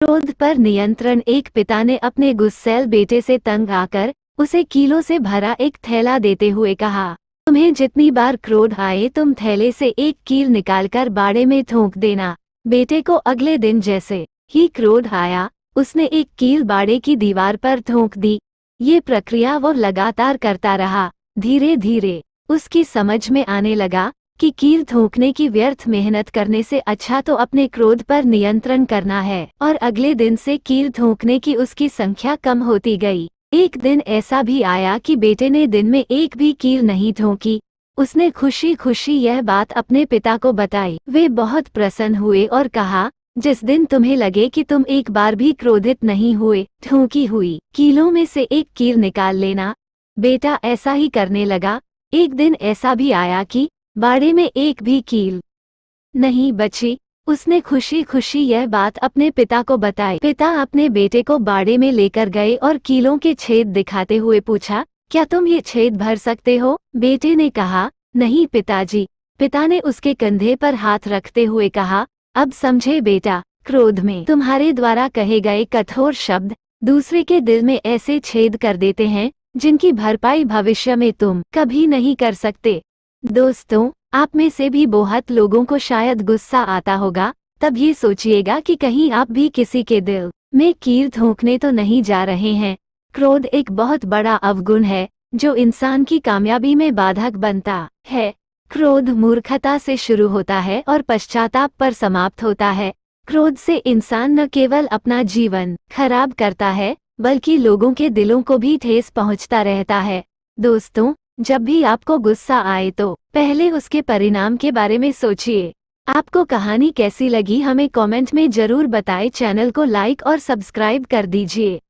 क्रोध पर नियंत्रण। एक पिता ने अपने गुस्सैल बेटे से तंग आकर उसे कीलों से भरा एक थैला देते हुए कहा, तुम्हें जितनी बार क्रोध आए तुम थैले से एक कील निकालकर बाड़े में ठोंक देना। बेटे को अगले दिन जैसे ही क्रोध आया उसने एक कील बाड़े की दीवार पर ठोंक दी। ये प्रक्रिया वो लगातार करता रहा। धीरे धीरे उसकी समझ में आने लगा कि कील ठोंकने की व्यर्थ मेहनत करने से अच्छा तो अपने क्रोध पर नियंत्रण करना है। और अगले दिन से कील ठोंकने की उसकी संख्या कम होती गई। एक दिन ऐसा भी आया कि बेटे ने दिन में एक भी कील नहीं ठोंकी। उसने खुशी खुशी यह बात अपने पिता को बताई। वे बहुत प्रसन्न हुए और कहा, जिस दिन तुम्हें लगे कि तुम एक बार भी क्रोधित नहीं हुए, ठोंकी हुई कीलों में से एक कील निकाल लेना। बेटा ऐसा ही करने लगा। एक दिन ऐसा भी आया कि बाड़े में एक भी कील नहीं बची। उसने खुशी खुशी यह बात अपने पिता को बताई। पिता अपने बेटे को बाड़े में लेकर गए और कीलों के छेद दिखाते हुए पूछा, क्या तुम ये छेद भर सकते हो? बेटे ने कहा, नहीं पिताजी। पिता ने उसके कंधे पर हाथ रखते हुए कहा, अब समझे बेटा, क्रोध में तुम्हारे द्वारा कहे गए कठोर शब्द दूसरे के दिल में ऐसे छेद कर देते हैं जिनकी भरपाई भविष्य में तुम कभी नहीं कर सकते। दोस्तों, आप में से भी बहुत लोगों को शायद गुस्सा आता होगा। तब ये सोचिएगा कि कहीं आप भी किसी के दिल में कील ठोंकने तो नहीं जा रहे हैं। क्रोध एक बहुत बड़ा अवगुण है जो इंसान की कामयाबी में बाधक बनता है। क्रोध मूर्खता से शुरू होता है और पश्चाताप पर समाप्त होता है। क्रोध से इंसान न केवल अपना जीवन खराब करता है बल्कि लोगों के दिलों को भी ठेस पहुंचता रहता है। दोस्तों, जब भी आपको गुस्सा आए तो पहले उसके परिणाम के बारे में सोचिए। आपको कहानी कैसी लगी हमें कमेंट में जरूर बताएं। चैनल को लाइक और सब्सक्राइब कर दीजिए।